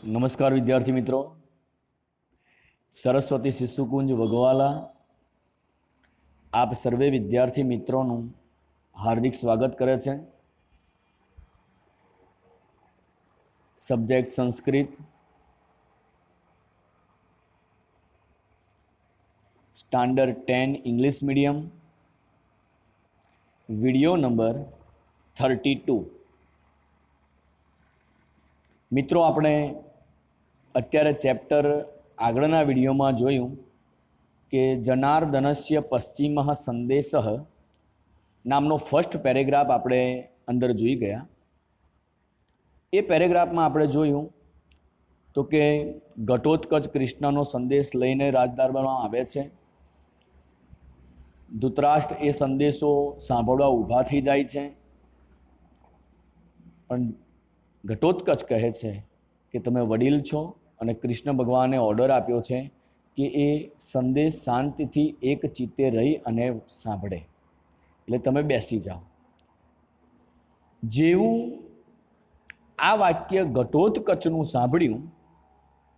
નમસ્કાર વિદ્યાર્થી મિત્રો, સરસ્વતી શિશુકુંજ વગવાલા આપ સર્વે વિદ્યાર્થી મિત્રોનું હાર્દિક સ્વાગત કરે છે। Subject Sanskrit, standard 10 English medium, video number 32। મિત્રો, આપણે અત્યારે ચેપ્ટર આગળના વિડીયોમાં જોયું કે જનાર્દનસ્ય પશ્ચિમઃ સંદેશઃ નામનો ફર્સ્ટ પેરેગ્રાફ આપણે અંદર જોઈ ગયા। એ પેરેગ્રાફમાં આપણે જોયું તો કે ઘટોત્કચ કૃષ્ણનો સંદેશ લઈને રાજદરબારમાં આવે છે। ધૃતરાષ્ટ્ર એ સંદેશો સાંભળવા ઊભા થઈ જાય છે, પણ ઘટોત્કચ કહે છે કે તમે વડીલ છો અને કૃષ્ણ ભગવાને ઓર્ડર આપ્યો છે કે એ સંદેશ શાંતિથી એક ચિત્તે રહી અને સાંભળે, એટલે તમે બેસી જાઓ। જેવું આ વાક્ય ઘટોત્કચનું સાંભળ્યું,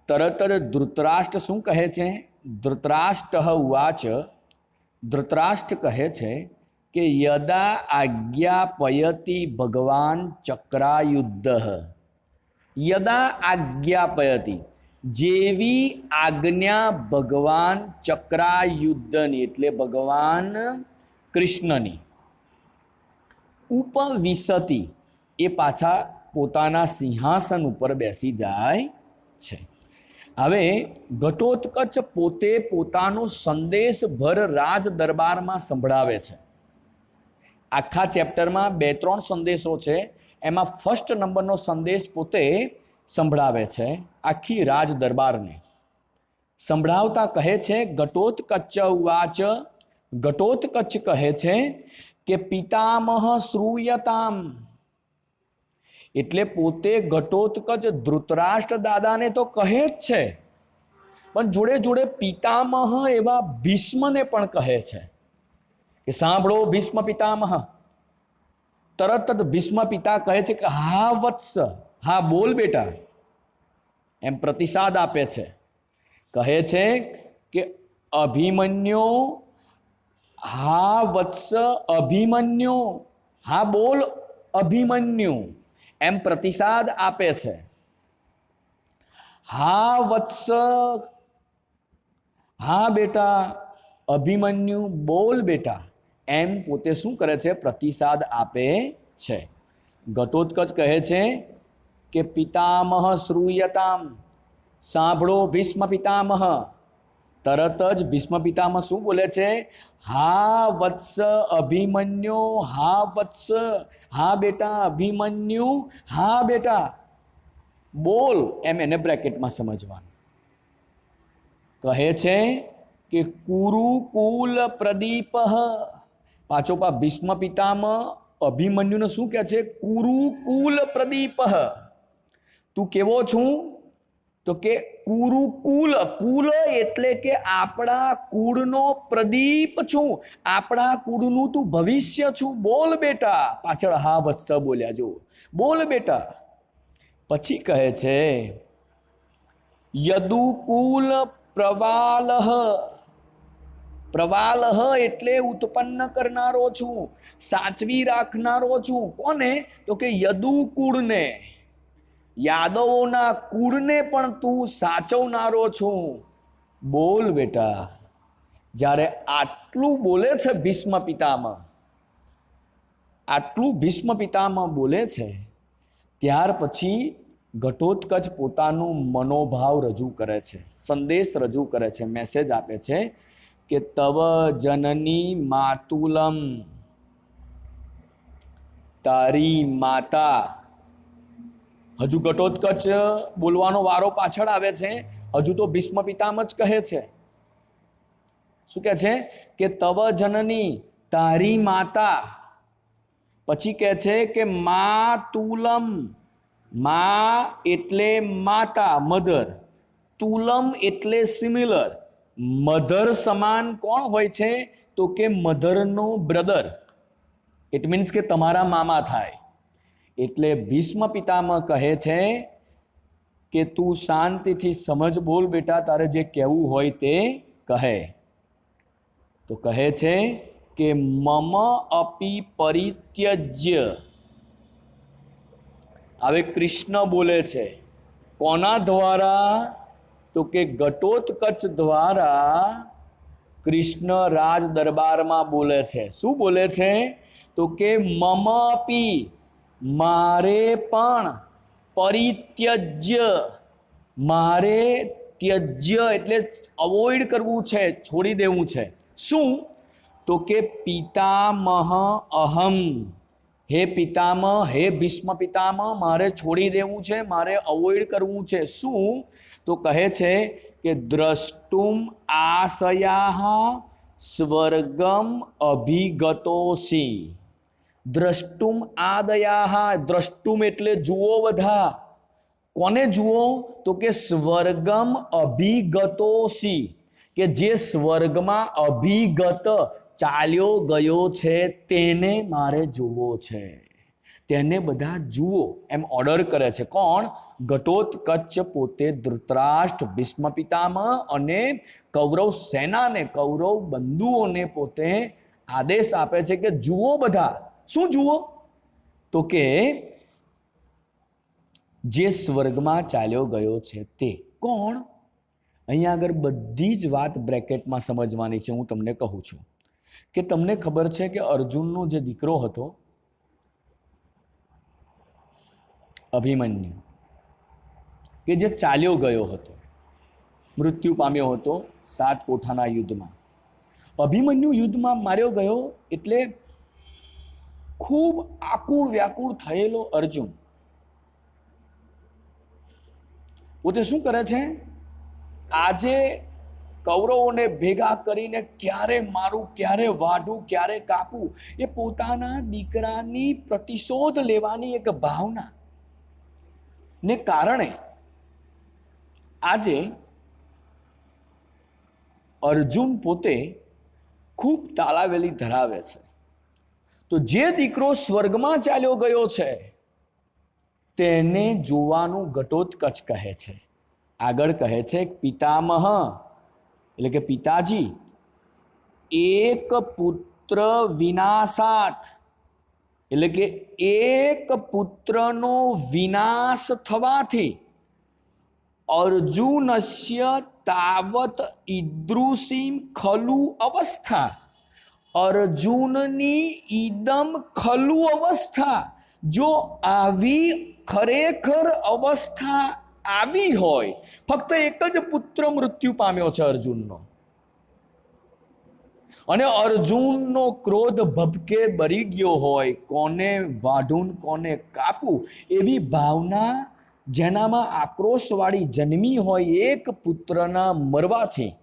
તરત જ ધૃતરાષ્ટ્ર શું કહે છે? ધૃતરાષ્ટ્ર ઉવાચ, ધૃતરાષ્ટ્ર કહે છે કે યદા આજ્ઞાપયતિ ભગવાન ચક્રાયુદ્ધ, યદા આજ્ઞાપયતિ, જેવી આજ્ઞા ભગવાન ચક્રાયુદ્ધની એટલે ભગવાન કૃષ્ણની, ઉપવિશતિ એ પાછા પોતાના સિંહાસન ઉપર બેસી જાય છે। હવે ઘટોત્કચ પોતે પોતાનો સંદેશ ભર રાજ દરબારમાં સંભળાવે છે। આખા ચેપ્ટરમાં 2-3 સંદેશો છે, એમાં ફર્સ્ટ નંબરનો સંદેશ પોતે સંભળાવે છે આખી રાજ દરબારને। સંભળાવતા કહે છે ઘટોત્કચ ઉવાચ, ઘટોત્કચ કહે છે કે પિતામહ શ્રૂયતામ, એટલે પોતે ઘટોત્કચ ધૃતરાષ્ટ્ર દાદાને તો કહે જ છે, પણ જોડે જોડે પિતામહ એવા ભીષ્મને પણ કહે છે કે સાંભળો ભીષ્મ પિતામહ। તરત જ ભીષ્મ પિતા કહે છે કે હા વત્સ, હા બોલ બેટા, એમ પ્રતિસાદ આપે છે। કહે છે કે અભિમન્યુ, હા વત્સ અભિમન્યુ, હા બોલ અભિમન્યુ, એમ પ્રતિસાદ આપે છે। હા વત્સ, હા બેટા અભિમન્યુ, બોલ બેટા, એમ પોતે શું કરે છે? પ્રતિસાદ આપે છે। ઘટોત્કચ કહે છે કે પિતામહ શ્રૂયતામ, સાંભળો ભીષ્મ પિતામહ। તરત જ ભીષ્મ પિતામહ શું બોલે છે? હા વત્સ અભિમન્યુ, હા વત્સ, હા બેટા અભિમન્યુ, હા બેટા બોલ, એમ એને બ્રેકેટમાં સમજવાનું। કહે છે કે કુરુકુલ પ્રદીપ, પાછો ભીષ્મ પિતામહ અભિમન્યુને શું કહે છે? કુરુકુલ પ્રદીપ, તું કેવો છું? તો કે કુરુકુલ, કુલ એટલે કે આપણા કુળનો પ્રદીપ છું, આપણા કુળનું તું ભવિષ્ય છું, બોલ બેટા। પાછળ હા વત્સ બોલ્યા, જો બોલ બેટા। પછી કહે છે યદુકુલ પ્રવાલહ, પ્રવાલહ એટલે ઉત્પન્ન કરનારો છું, સાચવી રાખનારો છું। કોને? તો કે યદુકુળને, યાદવોના કુળને પણ તું સાચવનારો છું, બોલ બેટા। જ્યારે આટલું બોલે છે ભીષ્મ પિતામહ, આટલું ભીષ્મ પિતામહ બોલે છે, ત્યાર પછી ઘટોત્કચ પોતાનું મનોભાવ રજૂ કરે છે, સંદેશ રજૂ કરે છે, મેસેજ આપે છે કે તવ જનની માતુલમ, તારી માતા। હજુ ઘટોત્કચ બોલવાનો વારો પાછળ આવે છે, હજુ તો ભીષ્મ પિતામહ જ કહે છે। શું કહે છે? કે તવ જનની, તારી માતા। પછી કહે છે કે માતુલમ, મા એટલે માતા, મધર, તુલમ એટલે સિમિલર, મધર સમાન કોણ હોય છે? તો કે મધરનો બ્રધર, ઇટ મીન્સ કે તમારા મામા થાય। એટલે ભીષ્મ પિતામહ કહે છે કે તું શાંતિથી સમજ, બોલ બેટા, તારે જે કહેવું હોય તે કહે. તો કહે છે કે મમ અપી પરિત્યજ્ય. હવે કૃષ્ણ બોલે છે, કોના દ્વારા? તો કે ઘટોત્કચ દ્વારા કૃષ્ણ રાજ દરબારમાં બોલે છે. શું બોલે છે? તો કે મમ અપી, મારે પણ, પરિત્યજ્ય, મારે, ત્યજ્ય એટલે અવોઇડ કરવું છે, છોડી દેવું છે. શું? તો કે પિતામહ અહમ, હે પિતામહ, હે ભીષ્મ પિતામહ, મારે છોડી દેવું છે, મારે અવોઇડ કરવું છે. શું? તો કહે છે કે દ્રષ્ટુમ આશયાહ સ્વર્ગમ અભિગતોસી. દ્રષ્ટુમ આદયાહ, દ્રષ્ટુમ એટલે જુઓ બધા. કોને જુઓ? તો કે સ્વર્ગમ અભિગતોસી, કે જે સ્વર્ગમાં અભિગત, ચાલ્યો ગયો છે, તેને મારે જોવો છે. તેને બધા જુઓ એમ ઓર્ડર કરે છે. કોણ? ઘટોત્કચ પોતે ધૃતરાષ્ટ્ર, ભીષ્મ પિતામહ અને કૌરવ સેનાને, કૌરવ બંધુઓને પોતે આદેશ આપે છે કે જુઓ બધા. શું જુઓ? તો કે જે સ્વર્ગમાં ચાલ્યો ગયો છે તે. કોણ? અહીંયા આગળ બધી જ વાત બ્રેકેટમાં સમજવાની છે. હું તમને કહું છું કે તમને ખબર છે કે અર્જુનનો જે દીકરો હતો અભિમન્યુ, કે જે ચાલ્યો ગયો હતો, મૃત્યુ પામ્યો હતો 7 કોઠાના યુદ્ધમાં. અભિમન્યુ યુદ્ધમાં માર્યો ગયો એટલે ખૂબ આકુળ વ્યાકુળ થયેલો અર્જુન પોતે શું કરે છે? આજે કૌરવોને ભેગા કરીને ક્યારે મારું, ક્યારે વાઢું, ક્યારે કાપું, એ પોતાના દીકરાની પ્રતિશોધ લેવાની એક ભાવના ને કારણે આજે અર્જુન પોતે ખૂબ તાલાવેલી ધરાવે છે. તો જે દીકરો સ્વર્ગમાં ચાલ્યો ગયો છે તેને જોવાનું ઘટોત્કચ કહે છે. આગળ કહે છે પિતામહ એટલે કે પિતાજી, એક પુત્ર વિનાશાત એટલે કે એક પુત્રનો વિનાશ થવાથી અર્જુનસ્ય તાવત ઈદૃશીમ ખલુ અવસ્થા, અર્જુનની ઈદમ ખલુ અવસ્થા, જો આવી ખરેખર અવસ્થા આવી હોય, ફક્ત એક જ પુત્ર મૃત્યુ પામ્યો છે અર્જુનનો, અને અર્જુનનો ક્રોધ ભભકે બરી ગયો હોય, કોને વાઢું કોને કાપું એવી ભાવના જેનામાં આક્રોશવાળી જન્મી હોય એક પુત્રના મરવાથી,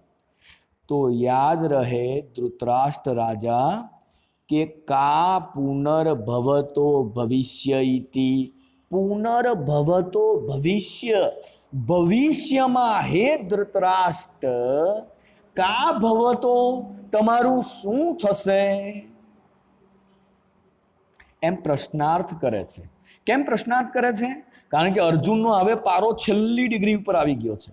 તો યાદ રહે ધૃતરાષ્ટ્ર રાજા કે કા પુનર્ભવતો ભવિષ્ય ઇતિ, પુનર્ભવતો ભવિષ્ય, ભવિષ્યમાં હે ધૃતરાષ્ટ્ર, કા ભવતો તમારું શું થશે, એમ પ્રશ્નાર્થ કરે છે. કેમ પ્રશ્નાર્થ કરે છે? કારણ કે અર્જુનનો હવે પારો છેલ્લી ડિગ્રી ઉપર આવી ગયો છે.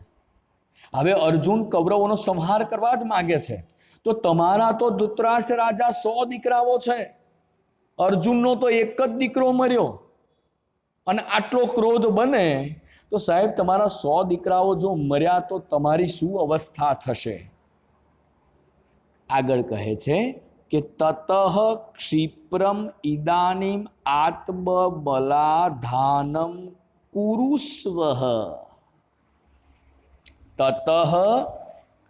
હવે અર્જુન કૌરવોનો સંહાર કરવા જ માંગે છે. તો તમારા તો ધૃતરાષ્ટ્ર રાજા 100 દીકરાઓ છે, અર્જુનનો તો એક જ દીકરો મર્યો, અને આટલો ક્રોધ બને તો સાહેબ તમારા 100 દીકરાઓ જો મર્યા તો તમારી શું અવસ્થા થશે? આગળ કહે છે કે તતઃ ક્ષિપ્રમ ઇદાનીમ આત્મબલાધાનમ કુરુસ્વઃ, તતઃ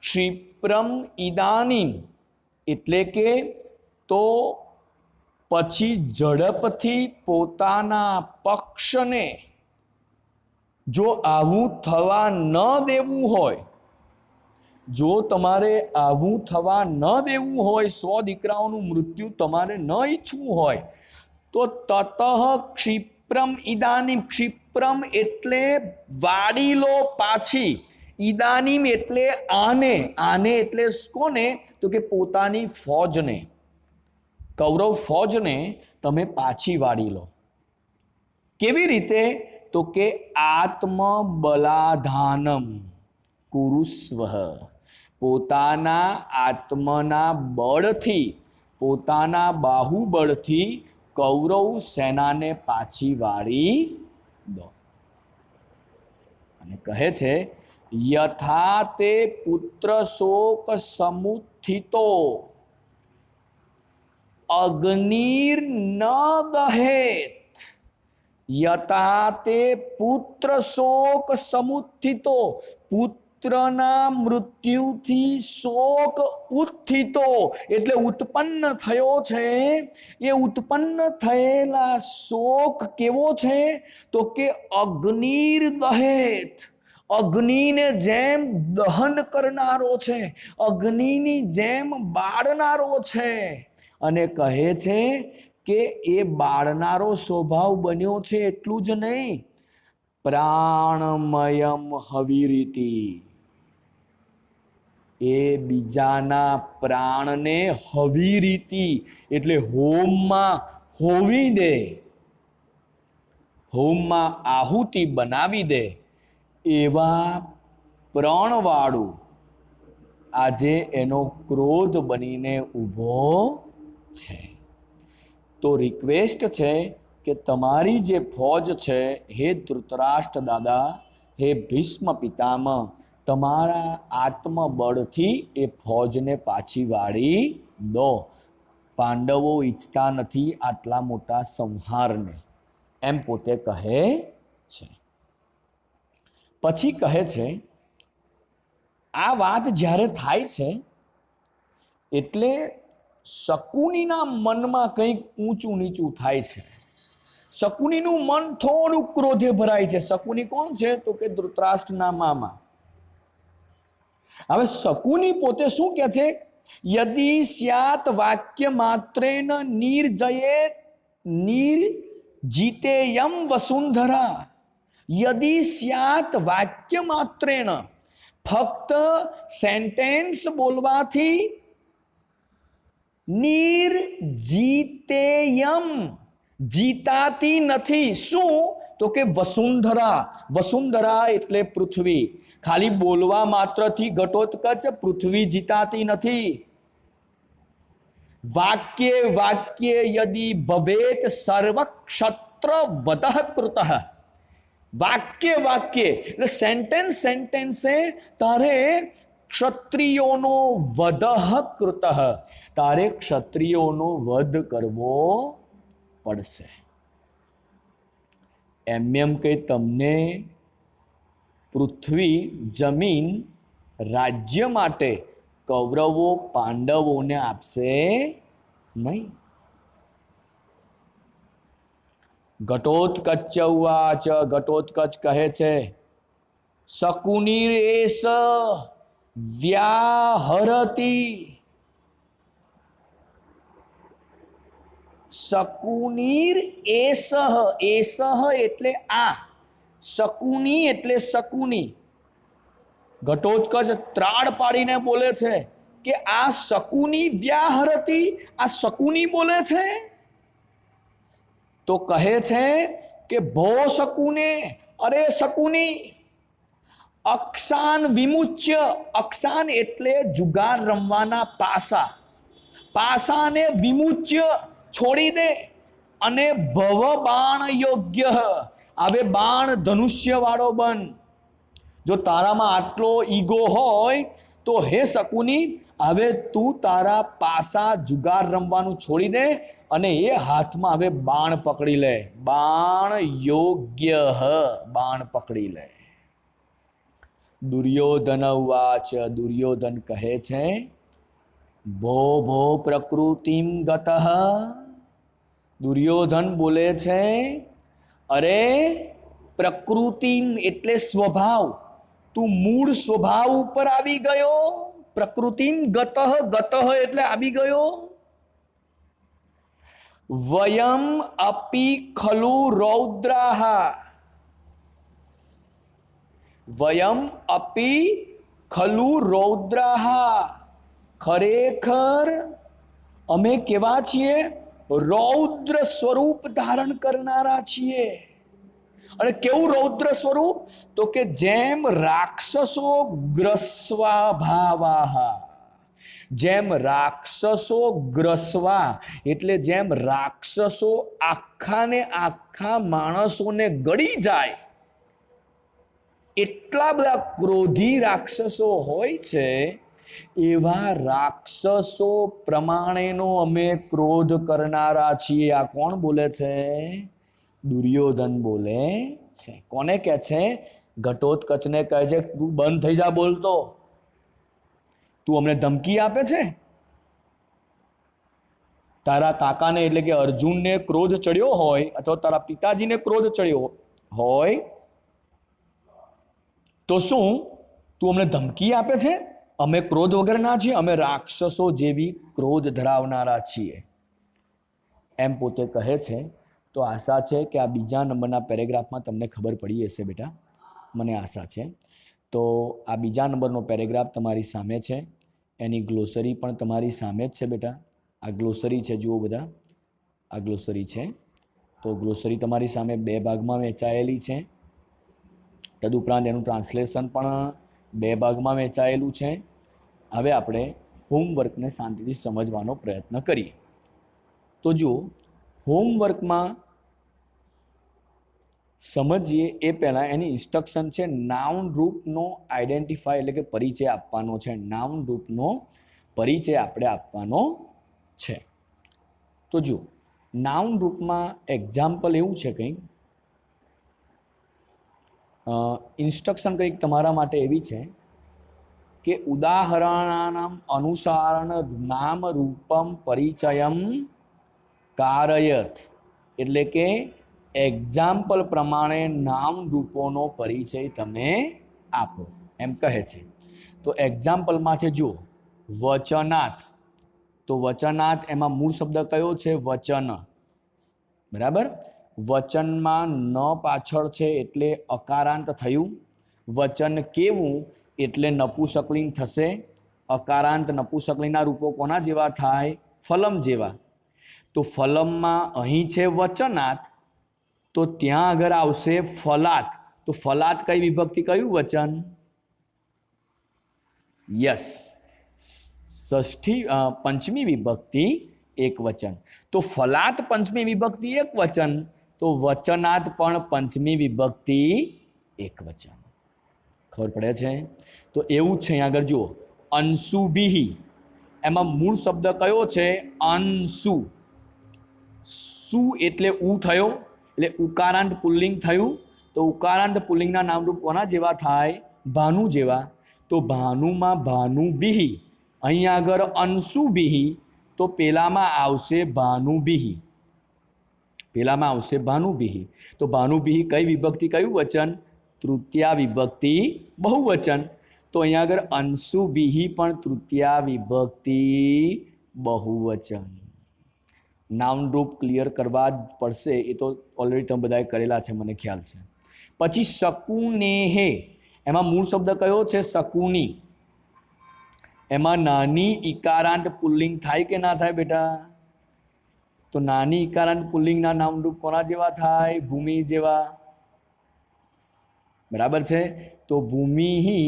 ક્ષિપ્રમ ઇદાનીમ એટલે કે તો પછી ઝડપથી પોતાના પક્ષને જો આવું થવા ન દેવું હોય, જો તમારે આવું થવા ન દેવું હોય, 100 દીકરાઓનું મૃત્યુ તમારે ન ઈચ્છવું હોય, તો તતઃ ક્ષિપ્રમ ઇદાનીમ, ક્ષિપ્રમ એટલે વાડી લો પાછી, ઇદાનીમ એટલે આને, આને એટલે કોને? તો કે પોતાની ફોજને, કૌરવ ફોજને તમે પાછી વાળી લો. કેવી રીતે? તો કે આત્મબલાધાનમ કુરુસ્વ, પોતાના આત્મના બળથી, પોતાના બાહુબળથી કૌરવ સેનાને પાછી વાળી દો. અને કહે છે યથા તે પુત્ર શોક સમુત્થિતો અગ્નિર ન દહેત, યથા તે પુત્ર શોક સમુત્થિતો, પુત્રના મૃત્યુથી શોક ઉત્થિતો એટલે ઉત્પન્ન થયો છે. એ ઉત્પન્ન થયેલા શોક કેવો છે તો કે અગ્નિર દહેત, અગ્નિને જેમ દહન કરનારો છે, અગ્નિની જેમ બાળનારો છે. અને કહે છે કે એ બાળનારો સ્વભાવ બન્યો છે. એટલું જ નહીં, પ્રાણમયમ હવિરીતિ, એ બીજાના પ્રાણને હવિરીતિ એટલે હોમમાં હોવી દે, હોમમાં આહુતિ બનાવી દે, એવા પ્રાણવાળું આજે એનો ક્રોધ બનીને ઊભો છે. તો રિક્વેસ્ટ છે કે તમારી જે ફોજ છે, હે ધૃતરાષ્ટ્ર દાદા, હે ભીષ્મ પિતામહ, તમારા આત્મબળથી એ ફોજને પાછી વાળી દો. પાંડવો ઈચ્છતા નથી આટલા મોટા સંહારને, એમ પોતે કહે છે. પછી કહે છે આ વાત જ્યારે થાય છે એટલે શકુનીના મનમાં કંઈક ઊંચું નીચું થાય છે. શકુનીનું મન થોડું ક્રોધે ભરાય છે. શકુની કોણ છે તો કે ધૃતરાષ્ટ્રના મામા. હવે શકુની પોતે શું કહે છે, યદિ સ્યાત વાક્ય માત્રેન નિર્જયે નિર્જીતેયમ વસુંધરા, યદિ સ્યાત વાક્ય માત્રેન, ફક્ત સેન્ટેન્સ બોલવાથી, નિર્જીતેયમ જીતાતી નથી. શું તો કે વસુંધરા, વસુંધરા એટલે પૃથ્વી. ખાલી બોલવા માત્રથી ઘટોત્કચ પૃથ્વી જીતાતી નથી. વાક્યે વાક્યે યદિ ભવેત સર્વક્ષત્ર વદઃ કૃતઃ, વાક્ય વાક્ય એટલે સેન્ટેન્સ સેન્ટેન્સે તારે ક્ષત્રિયોનો વદઃ કૃતઃ, તારે ક્ષત્રિયોનો વધ કરવો પડશે. એમ કે તમને પૃથ્વી જમીન રાજ્ય માટે કૌરવો પાંડવોને આપશે નહીં. ઘટોત્કચ ઉવાચ, ઘટોત્કચ કહે છે શકુનિર એસ વ્યાહરતી, શકુનિર એસહ, એસહ એટલે આ, શકુની એટલે શકુની. ઘટોત્કચ ત્રાડ પાડીને બોલે છે કે આ શકુની વ્યાહરતી, આ શકુની બોલે છે. તો કહે છે કે ભો શકુને, અરે શકુની, અક્ષાન વિમુચ્ય, અક્ષાન એટલે જુગાર રમવાના પાસા, પાસાને વિમુચ્ય છોડી દે, અને ભવ બાણ યોગ્ય, હવે બાણ ધનુષ્ય વાળો બન. જો તારામાં આટલો ઈગો હોય તો હે શકુની, હવે તું તારા પાસા જુગાર રમવાનું છોડી દે અને એ હાથમાં હવે બાણ પકડી લે. બાણ યોગ્ય, બાણ પકડી લે. દુર્યોધન ઉવાચ, દુર્યોધન કહે છે ભો ભો પ્રકૃતિમ ગતઃ, દુર્યોધન બોલે છે અરે પ્રકૃતિમ એટલે સ્વભાવ, તું મૂળ સ્વભાવ ઉપર આવી ગયો. પ્રકૃતિમ ગતઃ, ગતઃ એટલે આવી ગયો. વયમ અપી ખલુ રૌદ્રાહા, વયમ અપી ખલુ રૌદ્રાહા, ખરેખર અમે કેવા છીએ, રૌદ્ર સ્વરૂપ ધારણ કરનારા છીએ. અને કેવું રૌદ્ર સ્વરૂપ? તો કે જેમ રાક્ષસો ગ્રસ્વા ભાવાહા, જેમ રાક્ષસો ગ્રસવા એટલે જેમ રાક્ષસો આખા ને આખા માણસોને ગળી જાય, એટલા બધા ક્રોધી રાક્ષસો હોય છે, એવા રાક્ષસો પ્રમાણેનો અમે ક્રોધ કરનારા છીએ. આ કોણ બોલે છે? દુર્યોધન બોલે છે. કોને કહે છે? ઘટોત્કચને કહે છે તું બંધ થઈ જા બોલતો, તું અમને ધમકી આપે છે. તારા કાકાને એટલે કે અર્જુનને ક્રોધ ચડ્યો હોય અથવા તારા પિતાજીને ક્રોધ ચડ્યો હોય તો શું તું અમને ધમકી આપે છે? અમે ક્રોધ વગરના છીએ, અમે રાક્ષસો જેવી ક્રોધ ધરાવનારા છીએ, એમ પોતે કહે છે. તો આશા છે કે આ બીજા નંબરના પેરેગ્રાફમાં તમને ખબર પડી હશે બેટા, મને આશા છે. તો આ બીજા નંબરનો પેરેગ્રાફ તમારી સામે છે, એની ગ્લોસરી પણ તમારી સામે જ છે બેટા. આ ગ્લોસરી છે, જુઓ બધા, આ ગ્લોસરી છે. તો ગ્લોસરી તમારી સામે 2 ભાગમાં વહેંચાયેલી છે. તદુપરાંત એનું ટ્રાન્સલેશન પણ 2 ભાગમાં વહેંચાયેલું છે. હવે આપણે હોમવર્કને શાંતિથી સમજવાનો પ્રયત્ન કરીએ. તો જુઓ, હોમવર્કમાં સમજીએ એ પહેલાં એની ઇન્સ્ટ્રક્શન છે. નાઉન રૂપનો આઈડેન્ટિફાય એટલે કે પરિચય આપવાનો છે. નાઉન રૂપનો પરિચય આપણે આપવાનો છે. તો જુઓ, નાઉન રૂપમાં એક્ઝામ્પલ એવું છે, કંઈક ઇન્સ્ટ્રક્શન કંઈક તમારા માટે એવી છે કે ઉદાહરણાનામ અનુસારણ નામ રૂપમ પરિચયમ કારયત, એટલે કે એક્ઝામ્પલ પ્રમાણે નામ રૂપોનો પરિચય તમે આપો, એમ કહે છે. તો એક્ઝામ્પલમાં છે, જુઓ, વચનાથ. તો વચનાથ એમાં મૂળ શબ્દ કયો છે? વચન. બરાબર. વચનમાં ન પાછળ છે એટલે અકારાંત થયું. વચન કેવું એટલે નપુંસકલિંગ થશે. અકારાંત નપુંસકલિંગના રૂપો કોના જેવા થાય? ફલમ જેવા. તો ફલમમાં અહીં છે વચનાત, તો ત્યાં આગળ આવશે ફલાત. તો ફલાત કઈ વિભક્તિ, કયું વચન? યસ, ષષ્ઠી પંચમી વિભક્તિ એક વચન. તો ફલાત પંચમી વિભક્તિ એક વચન, તો વચનાત પણ પંચમી વિભક્તિ એક વચન. ખબર પડે છે? તો એવું જ છે. અહીંયા આગળ જુઓ, અંશુભિહિ, એમાં મૂળ શબ્દ કયો છે? અંશુ. સુ એટલે ઉ થયો, એટલે ઉકારાંત પુલ્લિંગ થયું. તો ઉકારાંત પુલ્લિંગના નામરૂપ કોના જેવા થાય? ભાનુ જેવા. તો ભાનુમાં ભાનુબિહિ, અહીંયા આગળ અંશુબિહિ, તો પેલામાં આવશે ભાનુબિહિ. પેલામાં આવશે ભાનુબિહિ. તો ભાનુબિહિ કઈ વિભક્તિ, કયું વચન? તૃતીયા વિભક્તિ બહુવચન. તો અહીંયા આગળ અંશુબિહિ પણ તૃતીયા વિભક્તિ બહુવચન. નાઉન રૂપ ક્લિયર કરવા જ પડશે, એ તો ઓલરેડી તમે બધાએ કરેલા છે, મને ખ્યાલ છે. પછી શકુનેહે, એમાં મૂળ શબ્દ કયો છે? શકુની. એમાં નાની ઇકારાંત પુલ્લિંગ થાય કે ના થાય બેટા? તો નાની ઇકારાંત પુલ્લિંગના નામરૂપ કોના જેવા થાય? ભૂમિ જેવા. બરાબર છે. તો ભૂમિહિ,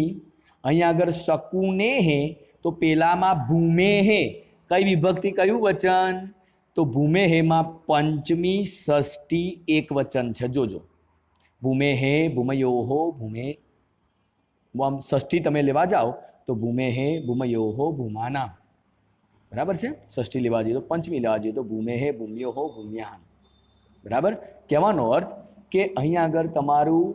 અહીંયા આગળ શકુનેહે, તો પેલામાં ભૂમેહે કઈ વિભક્તિ, કયું વચન? તો ભૂમેહેમાં પંચમી ષષ્ઠી એક વચન છે. જોજો, ભૂમેહે, ભૂમયોહો, ભૂમે, આમ ષષ્ઠી તમે લેવા જાઓ તો ભૂમેહે, ભૂમયોહો, ભૂમાના. બરાબર છે. ષષ્ઠી લેવા જઈએ તો પંચમી લેવા જઈએ તો ભૂમેહે, ભૂમ્યોહો, ભૂમ્યાન. બરાબર. કહેવાનો અર્થ કે અહીંયા આગળ તમારું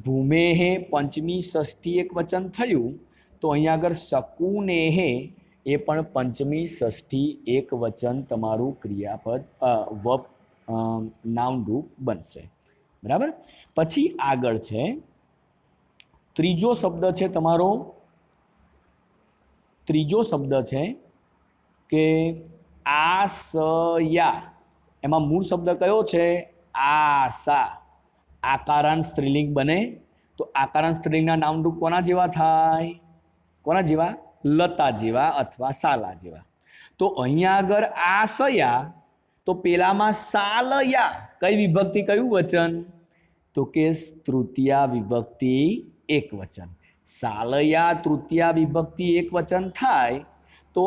ભૂમેહે પંચમી ષષ્ઠી એક વચન થયું, તો અહીંયા આગળ શકુનેહે એ પણ પંચમી ષષ્ઠી એક વચન તમારું ક્રિયાપદ નાઉન રૂપ બનશે. બરાબર. પછી આગળ છે ત્રીજો શબ્દ છે તમારો, ત્રીજો શબ્દ છે કે આસયા. એમાં મૂળ શબ્દ કયો છે? આશા. આકારાંત સ્ત્રીલિંગ બને. તો આકારાંત સ્ત્રીલિંગના નામરૂપ કોના જેવા થાય? કોના જેવા? લતા જેવા અથવા સાલા જેવા. તો અહીંયા આગળ આશયા, તો પેલામાં સાલયા કઈ વિભક્તિ, કયું વચન? તો કે તૃતીયા વિભક્તિ એક વચન. સાલયા તૃતીયા વિભક્તિ એક વચન થાય તો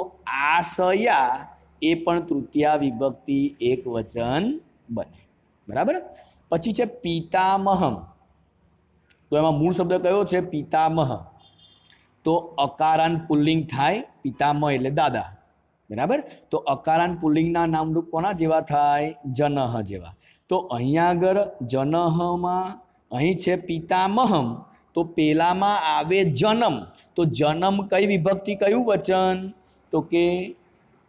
આસયા એ પણ તૃતીયા વિભક્તિ એક વચન બને. બરાબર. પછી છે પિતામહમ. તો એમાં મૂળ શબ્દ કયો છે? પિતામહ. તો અકારાંત પુલ્લિંગ થાય પિતામહ એટલે દાદા. બરાબર. તો અકારાંત પુલ્લિંગના નામરૂપ કોના જેવા થાય? જનહ જેવા. તો અહીંયા આગળ જનહમાં અહીં છે પિતામહમ, તો પેલામાં આવે જનમ. તો જનમ કઈ વિભક્તિ કયું વચન? તો કે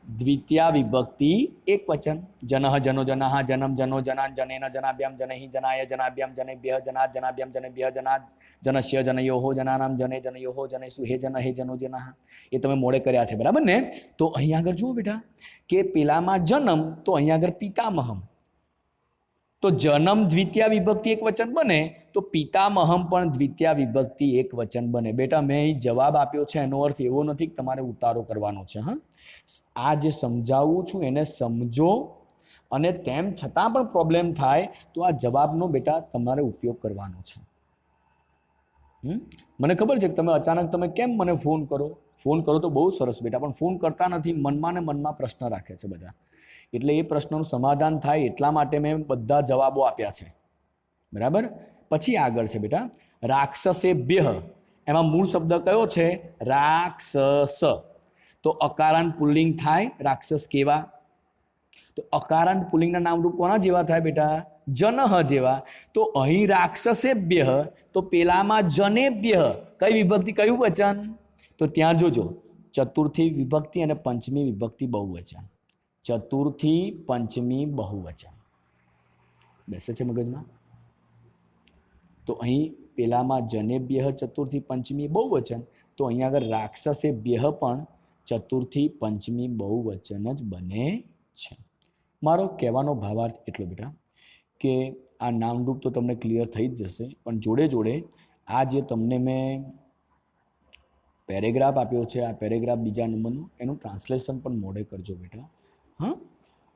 દ્વિતીયા વિભક્તિ એક વચન. જનઃ જનો જનાહ જનમ જનો જનાન જનેન જનાભ્યામ જનહિ જનાય જનાભ્યામ જનેભ્યઃ જનાત જનાભ્યામ જનેભ્યઃ જનાત જનસ્ય જનયોઃ જનાનામ જને જનયોઃ જનેષુ હે જન હે જનો જનાહ. એ તમે મોડે કર્યા છે. બરાબર ને? તો અહીંયા આગળ જુઓ બેટા કે પેલામાં જનમ, તો અહીંયા આગળ પિતામહમ. તો જન્મ દ્વિતીયા વિભક્તિ એક વચન બને તો પિતામહમ પણ દ્વિતીયા વિભક્તિ એક વચન બને. બેટા મેં અહીં જવાબ આપ્યો છે એનો અર્થ એવો નથી કે તમારે ઉતારો કરવાનો છે. હા, આ જે સમજાવું છું એને સમજો, અને તેમ છતાં પણ પ્રોબ્લેમ થાય તો આ જવાબનો બેટા તમારે ઉપયોગ કરવાનો છે. મને ખબર છે કે તમે અચાનક તમે કેમ મને ફોન કરો તો બહુ સરસ બેટા, પણ ફોન કરતા નથી, મનમાં ને મનમાં પ્રશ્ન રાખે છે બધા. એટલે એ પ્રશ્નનું સમાધાન થાય એટલા માટે મેં બધા જવાબો આપ્યા છે. બરાબર. પછી આગળ છે બેટા રાક્ષસેભ્યઃ. એમાં મૂળ શબ્દ કયો છે? રાક્ષસ. તો અકારાંત પુલ્લિંગ થાય રાક્ષસ કેવા? તો અકારાંત પુલ્લિંગના નામરૂપ કોના જેવા થાય બેટા? જનહ જેવા. તો અહીં રાક્ષસેભ્યઃ, તો પેલામાં જનેભ્યઃ કઈ વિભક્તિ કયું વચન? તો ત્યાં જોજો ચતુર્થી વિભક્તિ અને પંચમી વિભક્તિ બહુવચન. ચતુર્થી પંચમી બહુવચન બેસે છે મગજમાં? તો અહીં પેલામાં જનેભ્યઃ ચતુર્થી પંચમી બહુવચન, તો અહીંયા આગળ રાક્ષસેભ્યઃ પણ ચતુર્થી પંચમી બહુવચન જ બને છે. મારો કહેવાનો ભાવાર્થ એટલો બેટા કે આ નામરૂપ તો તમને ક્લિયર થઈ જ જશે, પણ જોડે જોડે આ જે તમને મેં પેરેગ્રાફ આપ્યો છે, આ પેરેગ્રાફ બીજા નંબરનું, એનું ટ્રાન્સલેશન પણ મોડે કરજો બેટા. હા,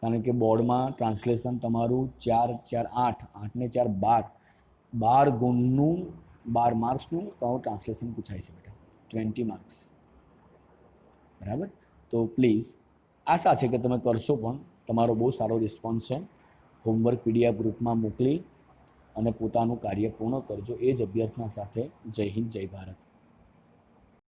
કારણ કે બોર્ડમાં ટ્રાન્સલેશન તમારું 4 4 8 8 ને 4 12 12 ગુણનું 12 માર્ક્સનું તમારું ટ્રાન્સલેશન પૂછાય છે બેટા, 20 માર્ક્સ. બરાબર. તો પ્લીઝ આશા છે કે તમે કરશો, પણ તમારો બહુ સારો રિસ્પોન્સ છે. હોમવર્ક પીડીએફ ગ્રુપમાં મોકલી અને પોતાનું કાર્ય પૂર્ણ કરજો. એ જ અભ્યર્થના સાથે જય હિન્દ જય ભારત.